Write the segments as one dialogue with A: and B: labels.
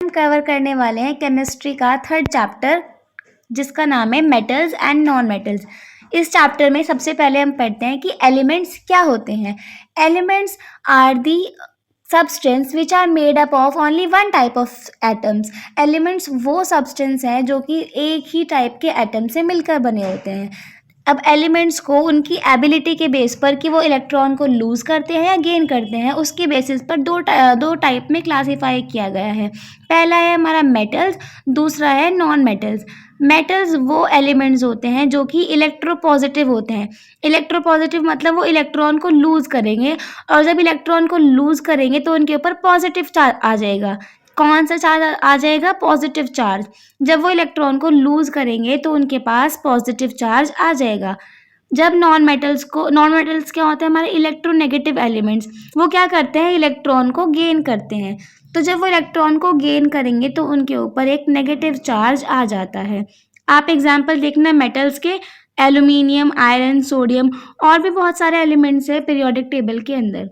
A: Cover करने वाले हैं केमिस्ट्री का थर्ड चैप्टर, जिसका नाम है मेटल्स एंड नॉन मेटल्स। इस चैप्टर में सबसे पहले हम पढ़ते हैं कि एलिमेंट्स क्या होते हैं। Elements are the substance which are made up of only one type of atoms. Elements वो सब्सटेंस हैं जो कि एक ही टाइप के एटम से मिलकर बने होते हैं। अब एलिमेंट्स को उनकी एबिलिटी के बेस पर कि वो इलेक्ट्रॉन को लूज़ करते हैं या गेन करते हैं, उसके बेसिस पर दो टाइप में क्लासीफाई किया गया है। पहला है हमारा मेटल्स, दूसरा है नॉन मेटल्स। मेटल्स वो एलिमेंट्स होते हैं जो कि इलेक्ट्रोपॉजिटिव होते हैं। इलेक्ट्रोपॉजिटिव मतलब वो इलेक्ट्रॉन को लूज़ करेंगे, और जब इलेक्ट्रॉन को लूज़ करेंगे तो उनके ऊपर पॉजिटिव चार्ज आ जाएगा। कौन सा चार्ज आ जाएगा? Positive charge. जब वो इलेक्ट्रॉन को लूज़ करेंगे तो उनके पास पॉजिटिव चार्ज आ जाएगा। जब नॉन मेटल्स क्या होते हैं? हमारे इलेक्ट्रोनेगेटिव एलिमेंट्स। वो क्या करते हैं? इलेक्ट्रॉन को गेन करते हैं। तो जब वो इलेक्ट्रॉन को गेन करेंगे तो उनके ऊपर एक नेगेटिव चार्ज आ जाता है। आप एग्जाम्पल देखना मेटल्स के, एल्यूमिनियम, आयरन, सोडियम, और भी बहुत सारे एलिमेंट्स है पीरियोडिक टेबल के अंदर।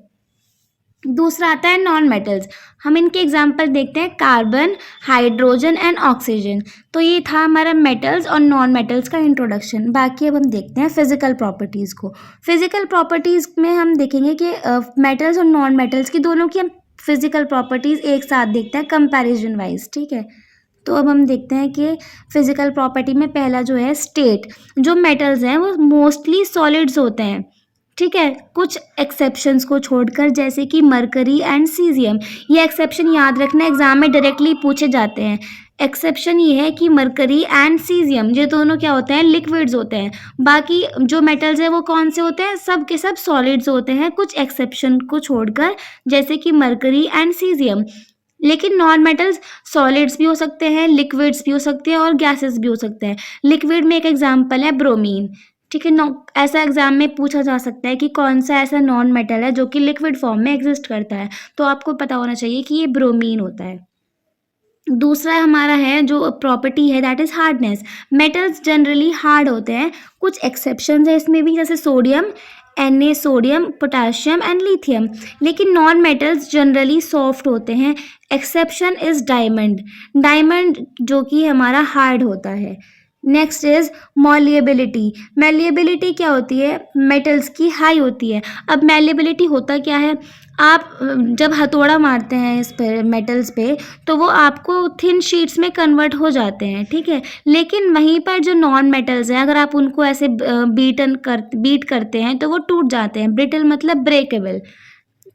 A: दूसरा आता है नॉन मेटल्स। हम इनके एग्जाम्पल देखते हैं, कार्बन, हाइड्रोजन एंड ऑक्सीजन। तो ये था हमारा मेटल्स और नॉन मेटल्स का इंट्रोडक्शन। बाकी अब हम देखते हैं फिजिकल प्रॉपर्टीज़ को। फिजिकल प्रॉपर्टीज़ में हम देखेंगे कि मेटल्स और नॉन मेटल्स की दोनों की हम फिजिकल प्रॉपर्टीज़ एक साथ देखते हैं कंपैरिजन वाइज, ठीक है। तो अब हम देखते हैं कि फिजिकल प्रॉपर्टी में पहला जो है स्टेट। जो मेटल्स हैं वो मोस्टली सॉलिड्स होते हैं, ठीक है, कुछ एक्सेप्शंस को छोड़कर, जैसे कि मरकरी एंड सीजियम। ये एक्सेप्शन याद रखना, एग्जाम में डायरेक्टली पूछे जाते हैं। एक्सेप्शन ये है कि मरकरी एंड सीजियम ये दोनों क्या होते हैं? लिक्विड्स होते हैं। बाकी जो मेटल्स हैं वो कौन से होते हैं? सब के सब सॉलिड्स होते हैं, कुछ एक्सेप्शन को छोड़कर, जैसे कि मरकरी एंड सीजियम। लेकिन नॉन मेटल्स सॉलिड्स भी हो सकते हैं, लिक्विड्स भी हो सकते हैं और गैसेस भी हो सकते हैं। लिक्विड में एक एग्जांपल है ब्रोमीन, ठीक है। ऐसा एग्जाम में पूछा जा सकता है कि कौन सा ऐसा नॉन मेटल है जो कि लिक्विड फॉर्म में एग्जिस्ट करता है, तो आपको पता होना चाहिए कि ये ब्रोमीन होता है। दूसरा हमारा है जो प्रॉपर्टी है, that is hardness. Metals generally hard होते हैं, कुछ एक्सेप्शंस है इसमें भी, जैसे sodium, Na sodium, potassium and lithium. लेकिन नॉन मेटल्स जनरली सॉफ्ट होते हैं। Exception is diamond. डायमंड जो कि हमारा हार्ड होता है। Next is मॉलिएबिलिटी। मैलिएबिलिटी क्या होती है? मेटल्स की हाई होती है। अब मैलिएबिलिटी होता क्या है? आप जब हथौड़ा मारते हैं इस पर मेटल्स पे, तो वो आपको थिन शीट्स में कन्वर्ट हो जाते हैं, ठीक है। लेकिन वहीं पर जो नॉन मेटल्स हैं, अगर आप उनको ऐसे बीट करते हैं तो वो टूट जाते हैं। ब्रिटल मतलब ब्रेकेबल,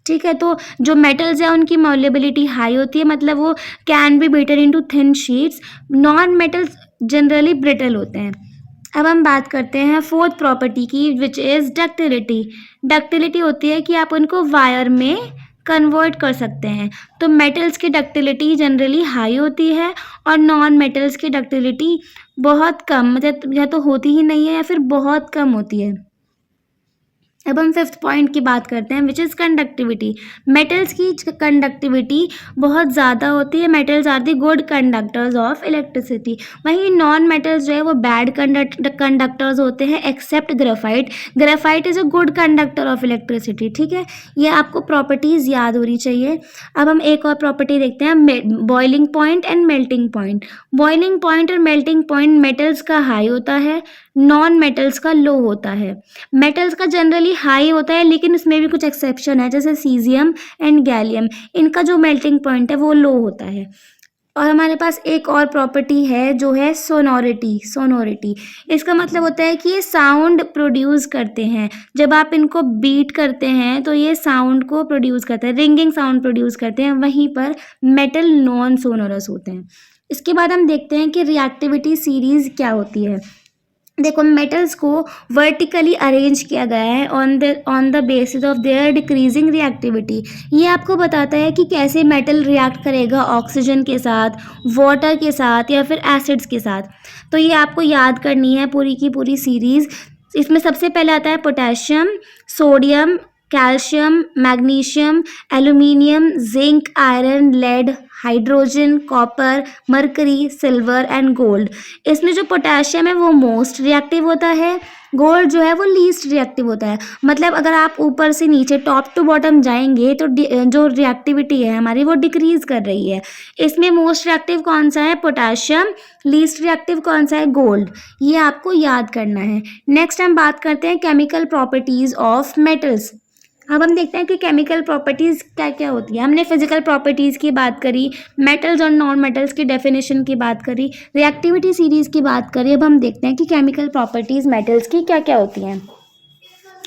A: ठीक है। तो जो मेटल्स है उनकी मॉलिएबिलिटी हाई होती है, मतलब वो can be beaten into thin sheets. Non metals generally brittle होते हैं। अब हम बात करते हैं फोर्थ प्रॉपर्टी की, विच इज़ डक्टिलिटी। डक्टिलिटी होती है कि आप उनको वायर में कन्वर्ट कर सकते हैं। तो मेटल्स की डक्टिलिटी जनरली हाई होती है और नॉन मेटल्स की डक्टिलिटी बहुत कम, मतलब या तो होती ही नहीं है या फिर बहुत कम होती है। अब हम फिफ्थ पॉइंट की बात करते हैं, विच इज़ कंडक्टिविटी। मेटल्स की कंडक्टिविटी बहुत ज़्यादा होती है। Metals are the good conductors of electricity. वहीं नॉन मेटल्स जो है वो बैड कंडक्टर्स होते हैं, except graphite. Graphite is a good conductor of electricity, ठीक है। ये आपको प्रॉपर्टीज़ याद होनी चाहिए। अब हम एक और प्रॉपर्टी देखते हैं, boiling point and melting point. Boiling point और मेल्टिंग पॉइंट मेटल्स का हाई होता है, नॉन मेटल्स का लो होता है। मेटल्स का जनरली हाई होता है, लेकिन उसमें भी कुछ एक्सेप्शन है, जैसे सीजियम एंड गैलियम। इनका जो मेल्टिंग पॉइंट है वो लो होता है। और हमारे पास एक और प्रॉपर्टी है जो है सोनोरिटी। सोनोरिटी इसका मतलब होता है कि ये साउंड प्रोड्यूस करते हैं। जब आप इनको बीट करते हैं तो ये साउंड को प्रोड्यूस करते हैं, रिंगिंग साउंड प्रोड्यूस करते हैं। वहीं पर मेटल नॉन सोनोरस होते हैं। इसके बाद हम देखते हैं कि रिएक्टिविटी सीरीज क्या होती है। देखो, मेटल्स को वर्टिकली अरेंज किया गया है on the basis of their decreasing reactivity. ये आपको बताता है कि कैसे मेटल रिएक्ट करेगा ऑक्सीजन के साथ, वाटर के साथ या फिर एसिड्स के साथ। तो ये आपको याद करनी है पूरी की पूरी सीरीज़। इसमें सबसे पहले आता है potassium, sodium, calcium, magnesium, aluminium, zinc, iron, lead, hydrogen, copper, mercury, silver and gold. इसमें जो पोटेशियम है वो मोस्ट रिएक्टिव होता है, गोल्ड जो है वो लीस्ट रिएक्टिव होता है। मतलब अगर आप ऊपर से नीचे टॉप टू बॉटम जाएंगे तो जो रिएक्टिविटी है हमारी वो डिक्रीज कर रही है। इसमें मोस्ट रिएक्टिव कौन सा है? पोटेशियम। लीस्ट रिएक्टिव कौन सा है? गोल्ड। ये आपको याद करना है। नेक्स्ट हम बात करते हैं केमिकल प्रॉपर्टीज ऑफ मेटल्स। अब हम देखते हैं कि केमिकल प्रॉपर्टीज़ क्या क्या होती है। हमने फिजिकल प्रॉपर्टीज़ की बात करी, मेटल्स और नॉन मेटल्स की डेफिनेशन की बात करी, रिएक्टिविटी सीरीज़ की बात करी। अब हम देखते हैं कि केमिकल प्रॉपर्टीज़ मेटल्स की क्या क्या होती हैं।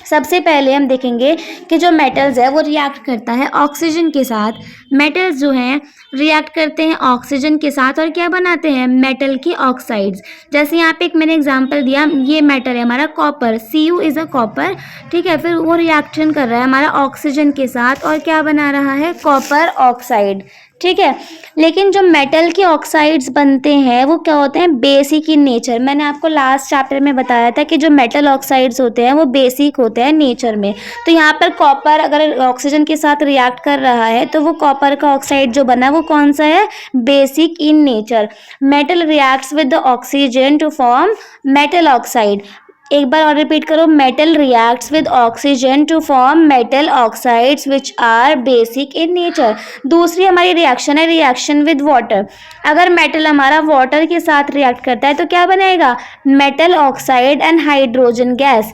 A: सबसे पहले हम देखेंगे कि जो मेटल्स है वो रिएक्ट करता है ऑक्सीजन के साथ। मेटल्स जो हैं रिएक्ट करते हैं ऑक्सीजन के साथ और क्या बनाते हैं? मेटल की ऑक्साइड्स। जैसे यहाँ पे एक मैंने एग्जांपल दिया, ये मेटल है हमारा copper, Cu is a copper, ठीक है। फिर वो रिएक्शन कर रहा है हमारा ऑक्सीजन के साथ और क्या बना रहा है? कॉपर ऑक्साइड, ठीक है। लेकिन जो मेटल के ऑक्साइड्स बनते हैं वो क्या होते हैं? Basic in nature. मैंने आपको लास्ट चैप्टर में बताया था कि जो मेटल ऑक्साइड्स होते हैं वो बेसिक होते हैं नेचर में। तो यहाँ पर कॉपर अगर ऑक्सीजन के साथ रिएक्ट कर रहा है तो वो कॉपर का ऑक्साइड जो बना वो कौन सा है? Basic in nature. Metal reacts with the oxygen to form metal oxide. एक बार और रिपीट करो, metal reacts with oxygen to form metal oxides which are basic in nature. दूसरी हमारी रिएक्शन है रिएक्शन विद वाटर। अगर मेटल हमारा water के साथ रिएक्ट करता है तो क्या बनेगा? Metal oxide and hydrogen gas,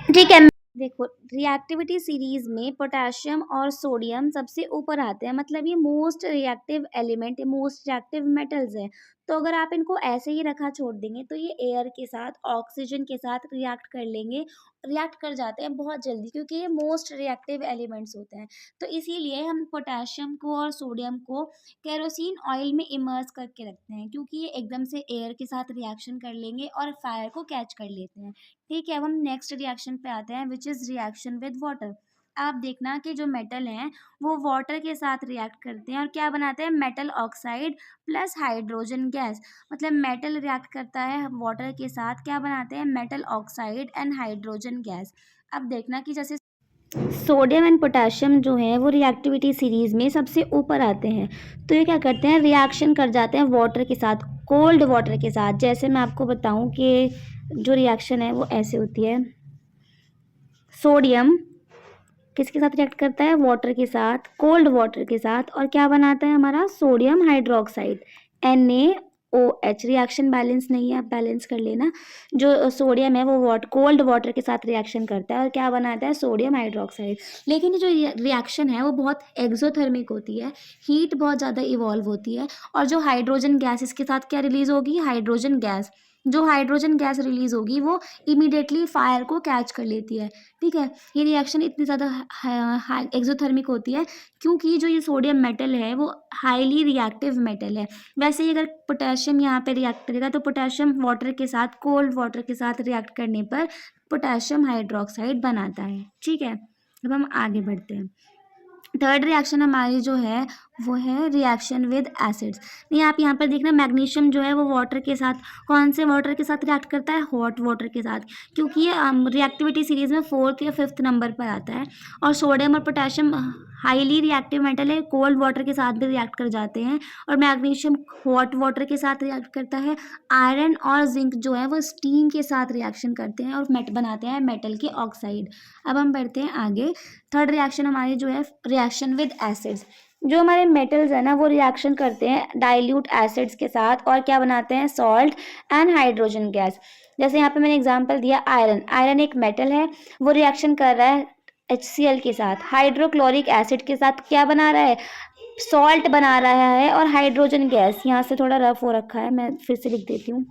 A: ठीक है। देखो रिएक्टिविटी सीरीज में पोटेशियम और सोडियम सबसे ऊपर आते हैं, मतलब ये most reactive element, most reactive metals हैं। तो अगर आप इनको ऐसे ही रखा छोड़ देंगे तो ये एयर के साथ, ऑक्सीजन के साथ रिएक्ट कर लेंगे, रिएक्ट कर जाते हैं बहुत जल्दी क्योंकि ये मोस्ट रिएक्टिव एलिमेंट्स होते हैं। तो इसीलिए हम पोटेशियम को और सोडियम को केरोसिन ऑयल में इमर्स करके रखते हैं क्योंकि ये एकदम से एयर के साथ रिएक्शन कर लेंगे और फायर को कैच कर लेते हैं, ठीक है। अब हम नेक्स्ट रिएक्शन पे आते हैं which is reaction with water. आप देखना कि जो मेटल हैं वो वाटर के साथ रिएक्ट करते हैं और क्या बनाते हैं? Metal oxide plus hydrogen gas. मतलब मेटल रिएक्ट करता है वाटर के साथ, क्या बनाते हैं? Metal oxide and hydrogen gas. अब देखना कि जैसे सोडियम एंड पोटेशियम जो है वो रिएक्टिविटी सीरीज में सबसे ऊपर आते हैं। तो ये क्या करते हैं? रिएक्शन कर जाते हैं वाटर के साथ, कोल्ड वाटर के साथ। जैसे मैं आपको बताऊं कि जो रिएक्शन है वो ऐसे होती है। सोडियम किसके साथ रिएक्ट करता है? वाटर के साथ, कोल्ड वाटर के साथ, और क्या बनाता है हमारा? Sodium hydroxide, NaOH। Reaction balance नहीं है, आप बैलेंस कर लेना। जो सोडियम है वो कोल्ड वाटर के साथ रिएक्शन करता है और क्या बनाता है? Sodium hydroxide. लेकिन ये जो रिएक्शन है वो बहुत एक्सोथर्मिक होती है, हीट बहुत ज़्यादा इवॉल्व होती है। और जो हाइड्रोजन गैस इसके साथ क्या रिलीज होगी? Hydrogen gas. जो हाइड्रोजन गैस रिलीज होगी वो इमीडिएटली फायर को कैच कर लेती है, ठीक है। ये रिएक्शन इतनी ज़्यादा एक्सोथर्मिक होती है क्योंकि जो ये सोडियम मेटल है वो हाईली रिएक्टिव मेटल है। वैसे ही अगर पोटेशियम यहाँ पे रिएक्ट करेगा तो पोटेशियम वाटर के साथ, कोल्ड वाटर के साथ रिएक्ट करने पर पोटेशियम हाइड्रोक्साइड बनाता है, ठीक है। अब हम आगे बढ़ते हैं। थर्ड रिएक्शन हमारी जो है वो है रिएक्शन विद एसिड्स। नहीं, आप यहाँ पर देखना मैग्नीशियम जो है वो वाटर के साथ, कौन से वाटर के साथ रिएक्ट करता है? हॉट वाटर के साथ, क्योंकि ये रिएक्टिविटी सीरीज में 4th या 5th नंबर पर आता है। और सोडियम और पोटेशियम हाईली रिएक्टिव मेटल है, कोल्ड वाटर के साथ भी रिएक्ट कर जाते हैं। और मैग्नीशियम हॉट वाटर के साथ रिएक्ट करता है। आयरन और जिंक जो है वो स्टीम के साथ रिएक्शन करते हैं और बनाते हैं मेटल के ऑक्साइड। अब हम बढ़ते हैं आगे। थर्ड रिएक्शन हमारी जो है रिएक्शन विद एसिड्स। जो हमारे मेटल्स है ना वो रिएक्शन करते हैं डाइल्यूट एसिड्स के साथ और क्या बनाते हैं? Salt and hydrogen gas. जैसे यहाँ पे मैंने एग्जांपल दिया आयरन। आयरन एक मेटल है, वो रिएक्शन कर रहा है HCl के साथ, हाइड्रोक्लोरिक एसिड के साथ, क्या बना रहा है? सॉल्ट बना रहा है और हाइड्रोजन गैस। यहाँ से थोड़ा रफ हो रखा है, मैं फिर से लिख देती हूँ,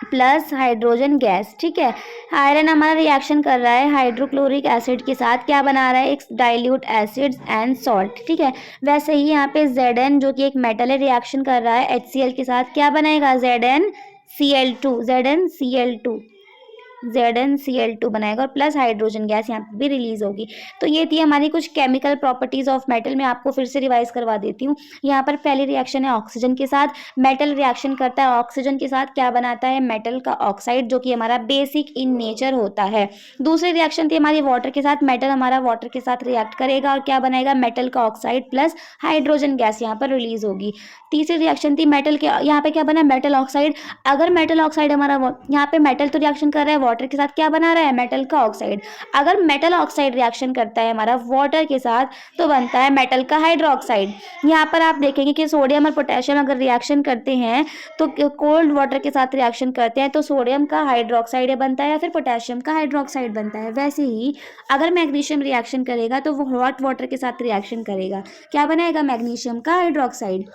A: प्लस हाइड्रोजन गैस, ठीक है। आयरन हमारा रिएक्शन कर रहा है हाइड्रोक्लोरिक एसिड के साथ, क्या बना रहा है? एक डाइल्यूट एसिड्स एंड सॉल्ट, ठीक है। वैसे ही यहाँ पे Zn जो कि एक मेटल है रिएक्शन कर रहा है HCl के साथ, क्या बनाएगा? ZnCl2, ZnCl2, ZnCl2 बनाएगा और प्लस हाइड्रोजन गैस यहाँ पे भी रिलीज होगी। तो ये थी हमारी कुछ केमिकल प्रॉपर्टीज ऑफ मेटल। मैं आपको फिर से रिवाइज करवा देती हूँ। यहाँ पर पहली रिएक्शन है ऑक्सीजन के साथ, मेटल रिएक्शन करता है ऑक्सीजन के साथ, क्या बनाता है मेटल का ऑक्साइड, जो कि हमारा बेसिक इन नेचर होता है। दूसरी रिएक्शन थी हमारी वाटर के साथ, मेटल हमारा वाटर के साथ रिएक्ट करेगा और क्या बनाएगा मेटल का ऑक्साइड प्लस हाइड्रोजन गैस यहाँ पर रिलीज होगी। तीसरी रिएक्शन थी मेटल के, यहाँ पे क्या बना मेटल ऑक्साइड। अगर मेटल ऑक्साइड हमारा यहाँ पे मेटल तो रिएक्शन कर रहा है वाटर के साथ, क्या बना रहा है मेटल का ऑक्साइड। अगर मेटल ऑक्साइड रिएक्शन करता है हमारा वाटर के साथ तो बनता है मेटल का हाइड्रोक्साइड। यहाँ पर आप देखेंगे कि सोडियम और पोटेशियम अगर रिएक्शन करते हैं तो कोल्ड वाटर के साथ रिएक्शन करते हैं तो सोडियम का हाइड्रोक्साइड बनता है या फिर पोटेशियम का हाइड्रोक्साइड बनता है। वैसे ही अगर मैग्नीशियम रिएक्शन करेगा तो वो हॉट वाटर के साथ रिएक्शन करेगा, क्या बनाएगा मैग्नीशियम का हाइड्रोक्साइड।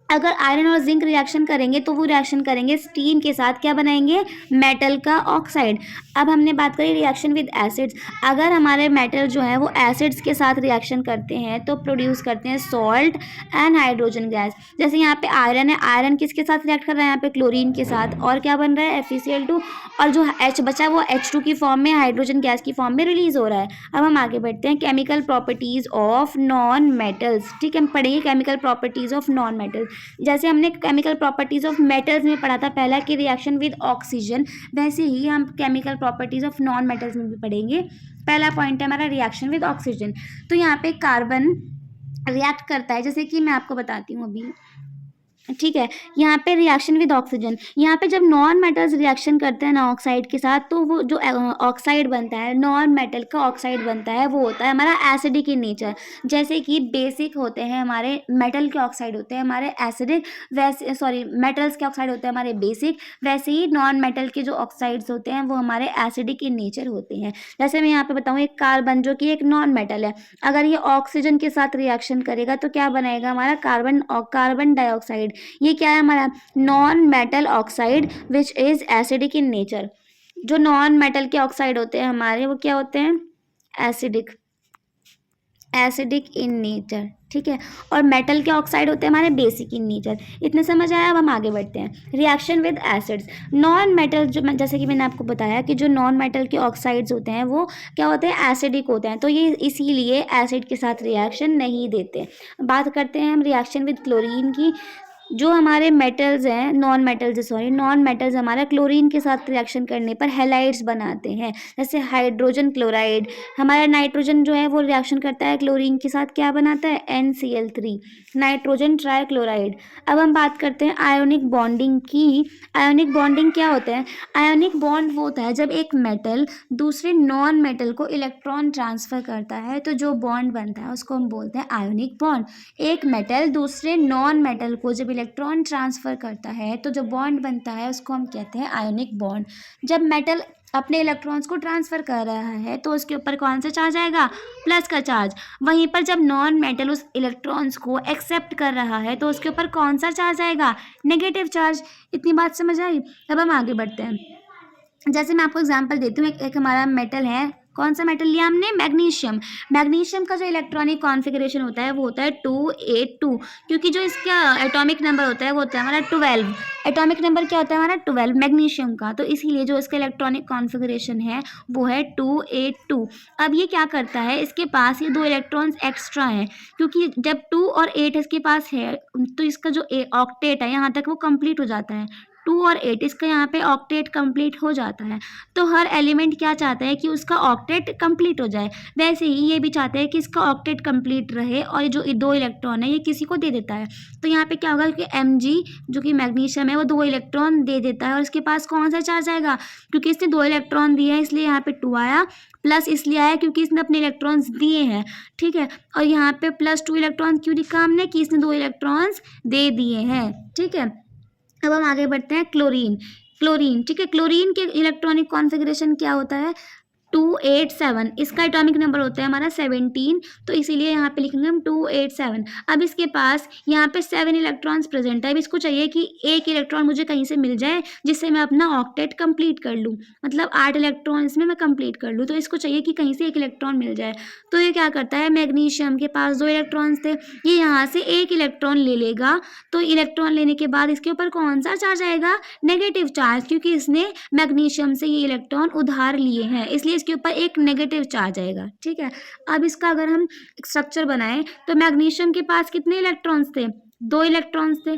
A: अगर आयरन और जिंक रिएक्शन करेंगे तो वो रिएक्शन करेंगे स्टीम के साथ, क्या बनाएंगे मेटल का ऑक्साइड। अब हमने बात करी रिएक्शन विद एसिड्स। अगर हमारे मेटल जो है वो एसिड्स के साथ रिएक्शन करते हैं तो प्रोड्यूस करते हैं सॉल्ट एंड हाइड्रोजन गैस। जैसे यहाँ पे आयरन है, आयरन किसके साथ रिएक्ट कर रहा है यहाँ पे क्लोरीन के साथ, और क्या बन रहा है FeCl2, और जो H बचा वो H2 की फॉर्म में हाइड्रोजन गैस की फॉर्म में रिलीज हो रहा है। अब हम आगे बढ़ते हैं chemical properties of non metals. ठीक है, हम पढ़ेंगे chemical properties of non metals. जैसे हमने केमिकल प्रॉपर्टीज ऑफ मेटल्स में पढ़ा था पहला कि रिएक्शन विद ऑक्सीजन, वैसे ही हम chemical properties of non metals में भी पढ़ेंगे। पहला पॉइंट है हमारा रिएक्शन विद ऑक्सीजन। तो यहाँ पे कार्बन रिएक्ट करता है, जैसे कि मैं आपको बताती हूँ अभी। ठीक है, यहाँ पे रिएक्शन विद ऑक्सीजन, यहाँ पे जब नॉन मेटल्स रिएक्शन करते हैं ना ऑक्साइड के साथ तो वो जो ऑक्साइड बनता है नॉन मेटल का ऑक्साइड बनता है वो होता है हमारा एसिडिक इन नेचर। जैसे कि बेसिक होते हैं हमारे मेटल के ऑक्साइड होते हैं हमारे एसिडिक, वैसे सॉरी मेटल्स के ऑक्साइड होते हैं हमारे बेसिक, वैसे ही नॉन मेटल के जो ऑक्साइड्स होते हैं वो हमारे एसिडिक इन नेचर होते हैं। जैसे मैं यहाँ पे बताऊँ एक कार्बन जो कि एक नॉन मेटल है, अगर ये ऑक्सीजन के साथ रिएक्शन करेगा तो क्या बनाएगा हमारा कार्बन और कार्बन डाइऑक्साइड। ये क्या है हमारा non metal oxide which is acidic in nature. जो नॉन मेटल के ऑक्साइड होते हैं हमारे वो क्या होते हैं एसिडिक, एसिडिक इन नेचर। ठीक है, और मेटल के ऑक्साइड होते हैं हमारे बेसिक इन नेचर। इतने समझ आया। अब हम आगे बढ़ते हैं reaction with acids. Non metal जो जैसे कि मैंने आपको बताया कि जो नॉन मेटल के ऑक्साइड्स होते हैं वो क्या होते हैं एसिडिक होते हैं, तो ये इसीलिए एसिड के साथ रिएक्शन नहीं देते। बात करते हैं हम रिएक्शन विद क्लोरीन की। जो हमारे मेटल्स हैं नॉन मेटल्स हमारा क्लोरीन के साथ रिएक्शन करने पर हैलाइड्स बनाते हैं। जैसे हाइड्रोजन क्लोराइड, हमारा नाइट्रोजन जो है वो रिएक्शन करता है क्लोरीन के साथ, क्या बनाता है NCl3 नाइट्रोजन ट्राइक्लोराइड। अब हम बात करते हैं आयोनिक बॉन्डिंग की। आयोनिक बॉन्डिंग क्या होता है, आयोनिक बॉन्ड वो होता है जब एक मेटल दूसरे नॉन मेटल को इलेक्ट्रॉन ट्रांसफर करता है तो जो बॉन्ड बनता है उसको हम बोलते हैं आयोनिक बॉन्ड। एक मेटल दूसरे नॉन मेटल को जब इलेक्ट्रॉन ट्रांसफर करता है तो जो बॉन्ड बनता है उसको हम कहते हैं आयोनिक बॉन्ड। जब मेटल अपने इलेक्ट्रॉन्स को ट्रांसफर कर रहा है तो उसके ऊपर कौन सा चार्ज आएगा, प्लस का चार्ज। वहीं पर जब नॉन मेटल उस इलेक्ट्रॉन्स को एक्सेप्ट कर रहा है तो उसके ऊपर कौन सा चार्ज आएगा, नेगेटिव चार्ज। इतनी बात समझ आई। अब हम आगे बढ़ते हैं। जैसे मैं आपको एग्जांपल देती हूँ, एक हमारा मेटल है, कौन सा मेटल लिया हमने, मैग्नीशियम। मैग्नीशियम का जो इलेक्ट्रॉनिक कॉन्फ़िगरेशन होता है वो होता है 282, क्योंकि जो इसका एटॉमिक नंबर होता है वो होता है हमारा 12। एटॉमिक नंबर क्या होता है हमारा 12 मैग्नीशियम का, तो इसीलिए जो इसका इलेक्ट्रॉनिक कॉन्फ़िगरेशन है वो है 282। अब ये क्या करता है, इसके पास ये 2 इलेक्ट्रॉन्स एक्स्ट्रा हैं, क्योंकि जब 2 और 8 इसके पास है तो इसका जो ऑक्टेट है यहाँ तक वो कंप्लीट हो जाता है। 2 और 8 इसका यहाँ पे ऑक्टेट कंप्लीट हो जाता है। तो हर एलिमेंट क्या चाहता है कि उसका ऑक्टेट कंप्लीट हो जाए, वैसे ही ये भी चाहता है कि इसका ऑक्टेट कंप्लीट रहे और ये जो 2 इलेक्ट्रॉन है ये किसी को दे देता है। तो यहाँ पे क्या होगा कि Mg जो कि मैग्नीशियम है वो 2 इलेक्ट्रॉन दे देता है और इसके पास कौन सा चार्ज आएगा, क्योंकि इसने 2 इलेक्ट्रॉन दिए हैं इसलिए यहाँ पे 2 आया, प्लस इसलिए आया क्योंकि इसने अपने इलेक्ट्रॉन्स दिए हैं। ठीक है, और यहाँ पे +2 इलेक्ट्रॉन क्यों लिखा हमने, कि इसने 2 इलेक्ट्रॉन्स दे दिए हैं। ठीक है, अब हम आगे बढ़ते हैं क्लोरीन। ठीक है, क्लोरीन के इलेक्ट्रॉनिक कॉन्फ़िगरेशन क्या होता है, 287, इसका एटॉमिक नंबर होता है हमारा 17, तो इसीलिए यहाँ पे लिखेंगे हम 287। अब इसके पास यहाँ पे 7 इलेक्ट्रॉन्स प्रेजेंट है। अब इसको चाहिए कि एक इलेक्ट्रॉन मुझे कहीं से मिल जाए जिससे मैं अपना ऑक्टेट कंप्लीट कर लूँ, मतलब 8 इलेक्ट्रॉन इसमें मैं कंप्लीट कर लूँ। तो इसको चाहिए कि कहीं से एक इलेक्ट्रॉन मिल जाए। तो ये क्या करता है, मैग्नीशियम के पास 2 इलेक्ट्रॉन्स थे, ये यहाँ से एक इलेक्ट्रॉन ले लेगा। तो इलेक्ट्रॉन लेने के बाद इसके ऊपर कौन सा चार्ज आएगा, नेगेटिव चार्ज, क्योंकि इसने मैग्नीशियम से ये इलेक्ट्रॉन उधार लिए हैं, इसलिए इसके ऊपर एक नेगेटिव चार्ज आएगा। ठीक है, अब इसका अगर हम स्ट्रक्चर बनाएं तो मैग्नीशियम के पास कितने इलेक्ट्रॉन्स थे, 2 इलेक्ट्रॉन्स थे।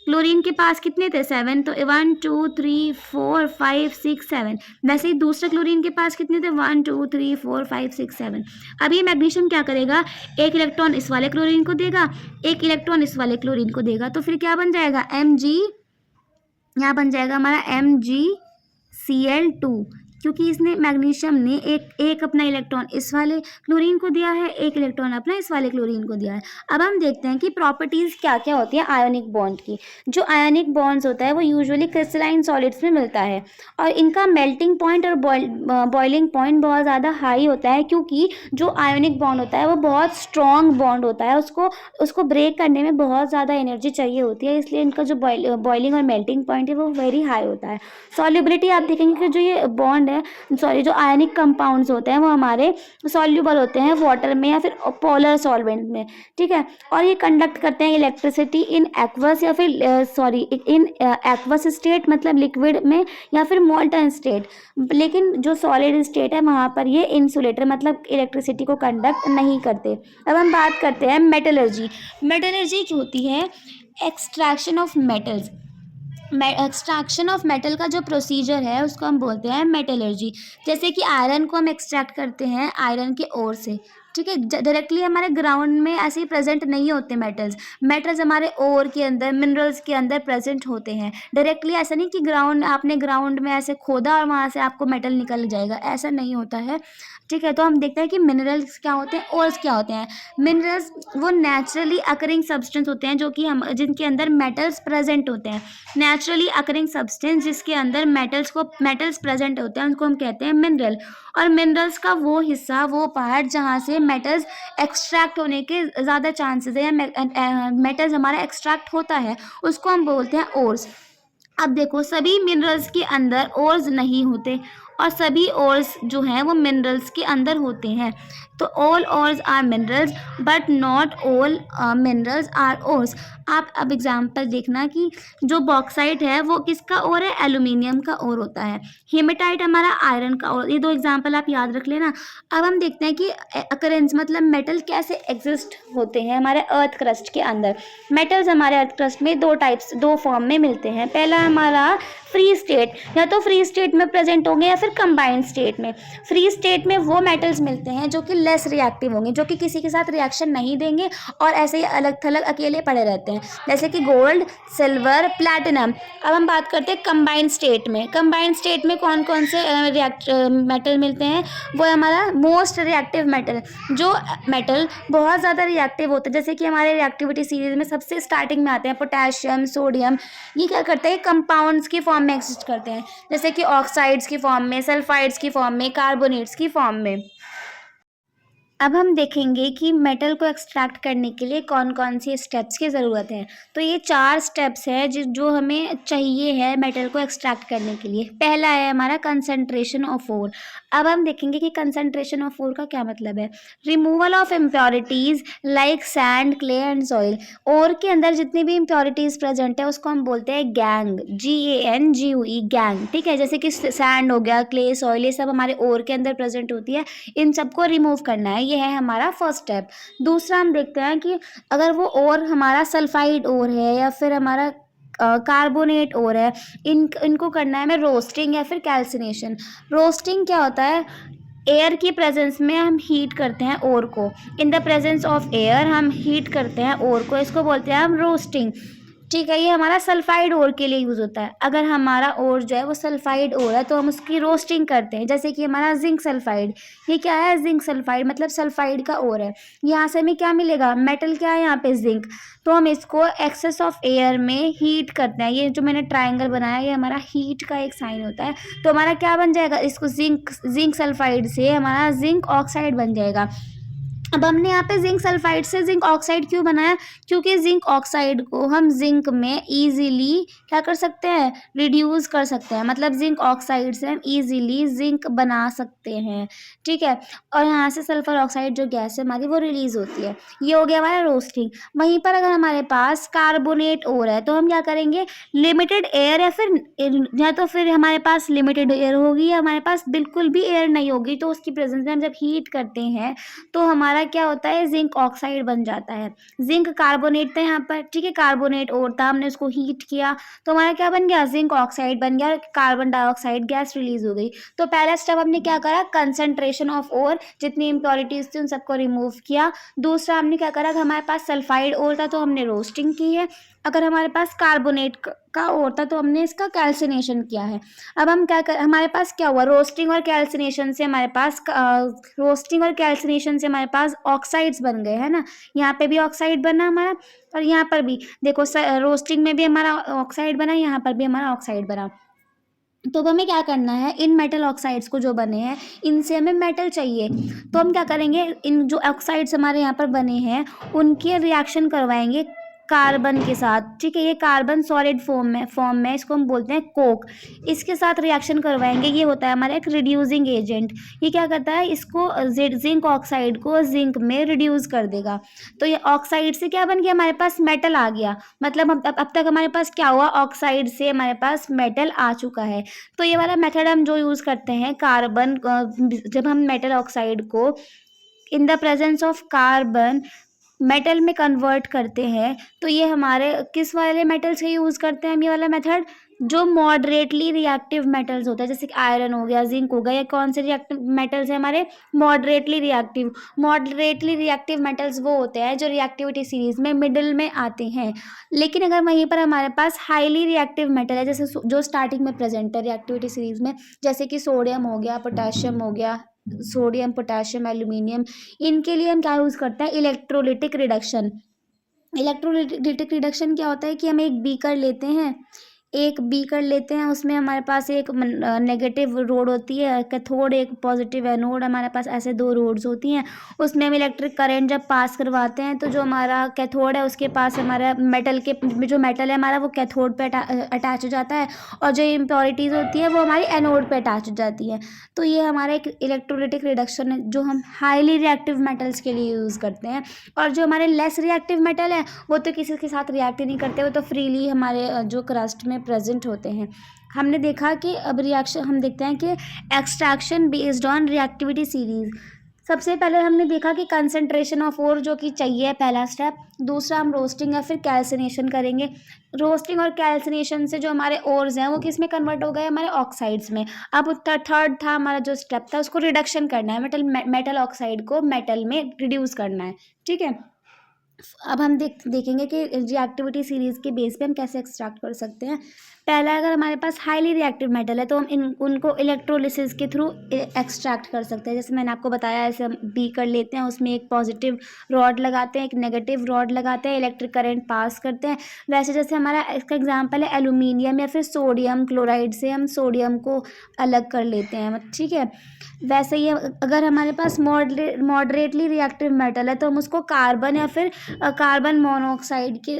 A: क्लोरीन के पास कितने थे, 7, तो 1 2 3 4 5 6 7। वैसे ही दूसरे क्लोरीन के पास कितने थे, 1 2 3 4 5 6 7। अब ये मैग्नीशियम क्या करेगा, एक इलेक्ट्रॉन इस वाले क्लोरीन को देगा, एक इलेक्ट्रॉन इस वाले क्लोरीन को देगा। तो फिर क्या बन जाएगा, Mg, यहाँ बन जाएगा हमारा MgCl2, क्योंकि इसने मैग्नीशियम ने एक अपना इलेक्ट्रॉन इस वाले क्लोरीन को दिया है, एक इलेक्ट्रॉन अपना इस वाले क्लोरीन को दिया है। अब हम देखते हैं कि प्रॉपर्टीज़ क्या क्या होती है आयोनिक बॉन्ड की। जो आयोनिक बॉन्ड्स होता है वो यूजुअली क्रिस्टलाइन सॉलिड्स में मिलता है, और इनका मेल्टिंग पॉइंट और बॉइलिंग पॉइंट बहुत ज़्यादा हाई होता है, क्योंकि जो आयोनिक बॉन्ड होता है वो बहुत स्ट्रॉन्ग बॉन्ड होता है, उसको ब्रेक करने में बहुत ज़्यादा एनर्जी चाहिए होती है, इसलिए इनका जो बॉइलिंग और मेल्टिंग पॉइंट है वो वेरी हाई होता है। सॉल्युबिलिटी आप देखेंगे कि जो ये बॉन्ड जो आयनिक कंपाउंड्स होते हैं वो हमारे सॉल्युबल होते हैं वाटर में या फिर पोलर सॉल्वेंट में। ठीक है, और ये कंडक्ट करते हैं इलेक्ट्रिसिटी इन एक्वस या फिर इन एक्वस स्टेट, मतलब लिक्विड में, या फिर मोल्टन स्टेट। लेकिन जो सॉलिड स्टेट है वहाँ पर ये इंसुलेटर, मतलब इलेक्ट्रिसिटी को कंडक्ट नहीं करते। अब हम बात करते हैं मेटलर्जी। मेटलर्जी क्या होती है, extraction of metals. Extraction of metal का जो प्रोसीजर है उसको हम बोलते हैं मेटलर्जी। जैसे कि आयरन को हम एक्सट्रैक्ट करते हैं आयरन के ओर से। ठीक है, डायरेक्टली हमारे ग्राउंड में ऐसे ही प्रेजेंट नहीं होते मेटल्स हमारे ओर के अंदर, मिनरल्स के अंदर प्रेजेंट होते हैं। डायरेक्टली ऐसा नहीं कि आपने ग्राउंड में ऐसे खोदा और वहाँ से आपको मेटल निकल जाएगा, ऐसा नहीं होता है। ठीक है, तो हम देखते हैं कि मिनरल्स क्या होते हैं, ओर्स क्या होते हैं। मिनरल्स वो नेचुरली अकरिंग सब्सटेंस होते हैं जो कि जिनके अंदर मेटल्स प्रेजेंट होते हैं। नेचुरली अकरिंग सब्सटेंस जिसके अंदर मेटल्स प्रेजेंट होते हैं उनको हम कहते हैं मिनरल। और मिनरल्स का वो हिस्सा, वो पार्ट जहाँ से मेटल्स एक्सट्रैक्ट होने के ज़्यादा चांसेस है, या मेटल्स हमारा एक्सट्रैक्ट होता है, उसको हम बोलते हैं ओर्स। अब देखो, सभी मिनरल्स के अंदर ओर्स नहीं होते, और सभी ओर्स जो हैं वो मिनरल्स के अंदर होते हैं। तो all ores are minerals but not all minerals are ores. आप अब एग्जांपल देखना कि जो बॉक्साइट है वो किसका ओर है, एल्यूमिनियम का ओर होता है। हेमेटाइट हमारा आयरन का ओर। ये 2 एग्जांपल आप याद रख लेना। अब हम देखते हैं कि अकरेंस मतलब मेटल कैसे एग्जिस्ट होते हैं हमारे अर्थ क्रस्ट के अंदर। मेटल्स हमारे अर्थ क्रस्ट में 2 फॉर्म में मिलते हैं। पहला हमारा फ्री स्टेट, या तो फ्री स्टेट में प्रेजेंट होंगे या फिर कंबाइंड स्टेट में। फ्री स्टेट में वो मेटल्स मिलते हैं जो कि लेस रिएक्टिव होंगे, जो कि किसी के साथ रिएक्शन नहीं देंगे और ऐसे ही अलग थलग अकेले पड़े रहते हैं, जैसे कि गोल्ड, सिल्वर, प्लैटिनम। अब हम बात करते हैं कंबाइंड स्टेट में। कंबाइंड स्टेट में कौन कौन से मेटल मिलते हैं, वो है हमारा मोस्ट रिएक्टिव मेटल। जो मेटल बहुत ज़्यादा रिएक्टिव होते हैं, जैसे कि हमारे रिएक्टिविटी सीरीज में सबसे स्टार्टिंग में आते हैं पोटेशियम, सोडियम। ये क्या करते हैं, कंपाउंड्स की फॉर्म में एग्जिस्ट करते हैं, जैसे कि ऑक्साइड्स की फॉर्म में, सल्फाइड्स की फॉर्म में, कार्बोनेट्स की फॉर्म में। अब हम देखेंगे कि मेटल को एक्सट्रैक्ट करने के लिए कौन कौन सी स्टेप्स की ज़रूरत है। तो ये 4 स्टेप्स है जो हमें चाहिए है मेटल को एक्सट्रैक्ट करने के लिए। पहला है हमारा कंसंट्रेशन ऑफ ओर। अब हम देखेंगे कि कंसंट्रेशन ऑफ ओर का क्या मतलब है। Removal of impurities like sand, clay and soil. ओर के अंदर जितनी भी इम्प्योरिटीज़ प्रेजेंट है उसको हम बोलते हैं गैंग, GANGUE, गैंग। ठीक है, जैसे कि सैंड हो गया, क्ले, सॉइल, ये सब हमारे ओर के अंदर प्रेजेंट होती है, इन सबको रिमूव करना है। ये है हमारा फर्स्ट स्टेप। दूसरा हम देखते हैं कि अगर वो ओर हमारा सल्फाइड ओर है या फिर हमारा कार्बोनेट ओर है, इनको करना है हमें रोस्टिंग या फिर कैल्सिनेशन। रोस्टिंग क्या होता है, एयर की प्रेजेंस में हम हीट करते हैं ओर को। In the presence of air हम हीट करते हैं ओर को, इसको बोलते हैं हम रोस्टिंग। ठीक है, ये हमारा सल्फाइड ओर के लिए यूज़ होता है। अगर हमारा ओर जो है वो सल्फाइड ओर है तो हम उसकी रोस्टिंग करते हैं, जैसे कि हमारा ज़िंक सल्फाइड। ये क्या है? ज़िंक सल्फाइड मतलब सल्फाइड का ओर है। यहाँ से हमें क्या मिलेगा? मेटल क्या है यहाँ पे? ज़िंक। तो हम इसको एक्सेस ऑफ एयर में हीट करते हैं। ये जो मैंने ट्रायंगल बनाया ये हमारा हीट का एक साइन होता है। तो हमारा क्या बन जाएगा? इसको ज़िंक सल्फाइड से हमारा ज़िंक ऑक्साइड बन जाएगा। अब हमने यहाँ पे ज़िंक सल्फाइड से ज़िंक ऑक्साइड क्यों बनाया? क्योंकि ज़िंक ऑक्साइड को हम ज़िंक में ईज़िली क्या कर सकते हैं? रिड्यूस कर सकते हैं। मतलब ज़िंक ऑक्साइड से हम ईज़िली ज़िंक बना सकते हैं, ठीक है? और यहाँ से सल्फर ऑक्साइड जो गैस है हमारी वो रिलीज़ होती है। ये हो गया हमारा रोस्टिंग। वहीं पर अगर हमारे पास कार्बोनेट और है तो हम क्या करेंगे? लिमिटेड एयर या तो फिर हमारे पास लिमिटेड एयर होगी या हमारे पास बिल्कुल भी एयर नहीं होगी, तो उसकी प्रेज़ेंस में हम जब हीट करते हैं तो हमारा क्या होता है? ज़िंक ऑक्साइड बन जाता है। ज़िंक कार्बोनेट था यहाँ पर, ठीक है? कार्बोनेट और था, हमने उसको हीट किया तो हमारा क्या बन गया? ज़िंक ऑक्साइड बन गया, कार्बन डाइऑक्साइड गैस रिलीज़ हो गई। तो पहला स्टेप हमने क्या करा? कंसंट्रेशन ऑफ ओर, जितनी इम्प्योरिटीज़ थी उन सबको रिमूव किया। दूसरा हमने क्या करा? कि हमारे पास सल्फाइड ओर था तो हमने रोस्टिंग की है। अगर हमारे पास कार्बोनेट का ओर था तो हमने इसका कैल्सिनेशन किया है। अब हम क्या कर हमारे पास क्या हुआ? रोस्टिंग और कैल्सिनेशन से हमारे पास ऑक्साइड्स बन गए, है ना? यहाँ पे भी ऑक्साइड बना हमारा और यहाँ पर भी देखो रोस्टिंग में भी हमारा ऑक्साइड बना, यहाँ पर भी हमारा ऑक्साइड बना। तो अब हमें क्या करना है? इन मेटल ऑक्साइड्स को जो बने हैं इनसे हमें मेटल चाहिए। तो हम क्या करेंगे? इन जो ऑक्साइड्स हमारे यहाँ पर बने हैं उनके रिएक्शन करवाएंगे कार्बन के साथ, ठीक है? ये कार्बन सॉलिड फॉर्म में इसको हम बोलते हैं कोक। इसके साथ रिएक्शन करवाएंगे, ये होता है हमारा एक रिड्यूसिंग एजेंट। ये क्या करता है? इसको जिंक ऑक्साइड को जिंक में रिड्यूस कर देगा। तो ये ऑक्साइड से क्या बन गया? हमारे पास मेटल आ गया। मतलब अब तक हमारे पास क्या हुआ? ऑक्साइड से हमारे पास मेटल आ चुका है। तो ये वाला मेथड हम जो यूज़ करते हैं जब हम मेटल ऑक्साइड को in the presence of carbon metal में कन्वर्ट करते हैं, तो ये हमारे किस वाले मेटल्स का यूज़ करते हैं हम ये वाला मेथड? जो मॉडरेटली रिएक्टिव मेटल्स होता है, जैसे कि आयरन हो गया, जिंक हो गया, ये कौन से रिएक्टिव मेटल्स हैं हमारे? मॉडरेटली रिएक्टिव मेटल्स वो होते हैं जो रिएक्टिविटी सीरीज में मिडिल में आते हैं। लेकिन अगर वहीं पर हमारे पास हाईली रिएक्टिव मेटल है, जैसे जो स्टार्टिंग में प्रेजेंट है रिएक्टिविटी सीरीज में, जैसे कि सोडियम हो गया, पोटेशियम हो गया, सोडियम, पोटेशियम, एल्यूमिनियम, इनके लिए हम क्या यूज़ करते हैं? Electrolytic reduction. इलेक्ट्रोलिटिक रिडक्शन क्या होता है कि हम एक बीकर लेते हैं, उसमें हमारे पास एक नेगेटिव रोड होती है कैथोड, एक पॉजिटिव एनोड, हमारे पास ऐसे दो रोड्स होती हैं। उसमें हम इलेक्ट्रिक करंट जब पास करवाते हैं तो जो हमारा कैथोड है उसके पास हमारा जो मेटल है हमारा वो कैथोड पे अटैच हो जाता है और जो इम्प्योरिटीज़ होती है वो हमारी एनोड पे अटैच हो जाती है। तो ये हमारा एक इलेक्ट्रोलिटिक रिडक्शन है जो हम हाईली रिएक्टिव मेटल्स के लिए यूज़ करते हैं। और जो हमारे लेस रिएक्टिव मेटल है वो तो किसी के साथ रिएक्ट ही नहीं करते, वो तो फ्रीली हमारे जो क्रस्ट में प्रेजेंट होते हैं। हमने देखा कि अब रिएक्शन हम देखते हैं कि extraction based on reactivity series. सबसे पहले हमने देखा कि कंसंट्रेशन ऑफ ओर जो कि चाहिए पहला स्टेप। दूसरा हम रोस्टिंग या फिर कैल्सिनेशन करेंगे। रोस्टिंग और कैल्सिनेशन से जो हमारे ओर्स हैं वो किस में कन्वर्ट हो गए? हमारे ऑक्साइड्स में। अब थर्ड था हमारा जो स्टेप था उसको रिडक्शन करना है, मेटल ऑक्साइड को मेटल में रिड्यूस करना है, ठीक है? अब हम देखेंगे कि रिएक्टिविटी सीरीज के बेस पे हम कैसे एक्सट्रैक्ट कर सकते हैं। पहला, अगर हमारे पास हाईली रिएक्टिव मेटल है तो हम उनको इलेक्ट्रोलिसिस के थ्रू एक्सट्रैक्ट कर सकते हैं। जैसे मैंने आपको बताया, ऐसे हम बीकर लेते हैं, उसमें एक पॉजिटिव रॉड लगाते हैं, एक नेगेटिव रॉड लगाते हैं, इलेक्ट्रिक करंट पास करते हैं। वैसे जैसे हमारा इसका एग्जांपल है एल्यूमिनियम या फिर सोडियम क्लोराइड से हम सोडियम को अलग कर लेते हैं, ठीक है? वैसे ही अगर हमारे पास मॉडरेटली रिएक्टिव मेटल है तो हम उसको कार्बन या फिर कार्बन मोनोऑक्साइड के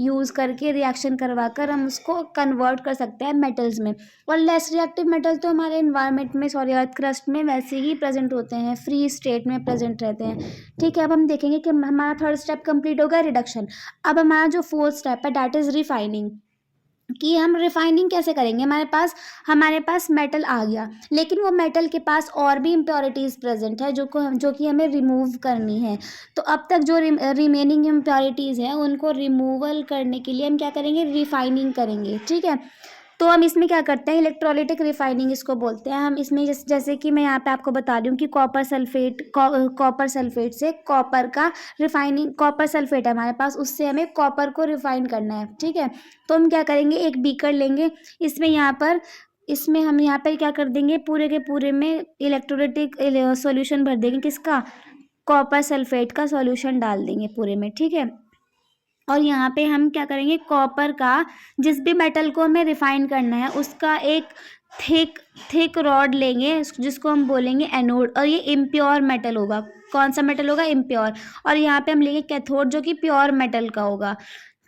A: यूज़ करके रिएक्शन करवा कर हम उसको कन्वर्ट कर सकते हैं मेटल्स में। और लेस रिएक्टिव मेटल तो हमारे इन्वायरमेंट में अर्थ क्रस्ट में वैसे ही प्रेजेंट होते हैं, फ्री स्टेट में प्रेजेंट रहते हैं, ठीक है? अब हम देखेंगे कि हमारा थर्ड स्टेप कंप्लीट हो गया, रिडक्शन। अब हमारा जो फोर्थ स्टेप है दैट इज़ रिफाइनिंग। कि हम रिफाइनिंग कैसे करेंगे? हमारे पास मेटल आ गया, लेकिन वो मेटल के पास और भी इम्प्योरिटीज़ प्रेजेंट है जो कि हमें रिमूव करनी है। तो अब तक जो रिमेनिंग इम्प्योरिटीज़ हैं उनको रिमूवल करने के लिए हम क्या करेंगे? रिफाइनिंग करेंगे, ठीक है? तो हम इसमें क्या करते हैं, इलेक्ट्रोलाइटिक रिफाइनिंग इसको बोलते हैं। हम इसमें जैसे कि मैं यहाँ पे आपको बता रही हूँ कि कॉपर सल्फेट से कॉपर का रिफाइनिंग, कॉपर सल्फेट है हमारे पास, उससे हमें कॉपर को रिफाइन करना है, ठीक है। तो हम क्या करेंगे, एक बीकर लेंगे, इसमें हम यहाँ पर क्या कर देंगे, पूरे के पूरे में इलेक्ट्रोलाइटिक सॉल्यूशन भर देंगे, किसका, कॉपर सल्फेट का सॉल्यूशन डाल देंगे पूरे में, ठीक है। और यहाँ पे हम क्या करेंगे, कॉपर का, जिस भी मेटल को हमें रिफाइन करना है उसका एक थिक रॉड लेंगे जिसको हम बोलेंगे एनोड, और ये इम्प्योर मेटल होगा। कौन सा मेटल होगा, इम्प्योर। और यहाँ पे हम लेंगे कैथोड जो कि प्योर मेटल का होगा।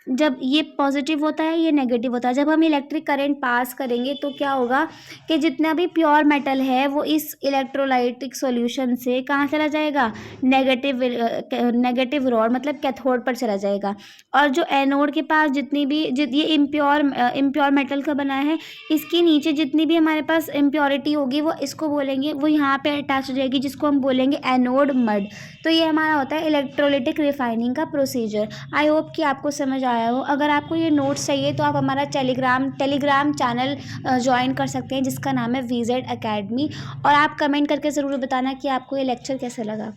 A: जब ये पॉजिटिव होता है, ये नेगेटिव होता है। जब हम इलेक्ट्रिक करंट पास करेंगे तो क्या होगा कि जितना भी प्योर मेटल है वो इस इलेक्ट्रोलाइटिक सॉल्यूशन से कहाँ चला जाएगा, नेगेटिव रॉड मतलब कैथोड पर चला जाएगा। और जो एनोड के पास जितनी भी ये इम्प्योर मेटल का बना है, इसके नीचे जितनी भी हमारे पास इम्प्योरिटी होगी वो इसको बोलेंगे, वो यहाँ पे अटैच हो जाएगी, जिसको हम बोलेंगे एनोड मड। तो ये हमारा होता है इलेक्ट्रोलाइटिक रिफाइनिंग का प्रोसीजर। आई होप कि आपको समझ आया हो। अगर आपको ये नोट्स चाहिए तो आप हमारा टेलीग्राम चैनल ज्वाइन कर सकते हैं जिसका नाम है VZ Academy। और आप कमेंट करके ज़रूर बताना कि आपको ये लेक्चर कैसा लगा।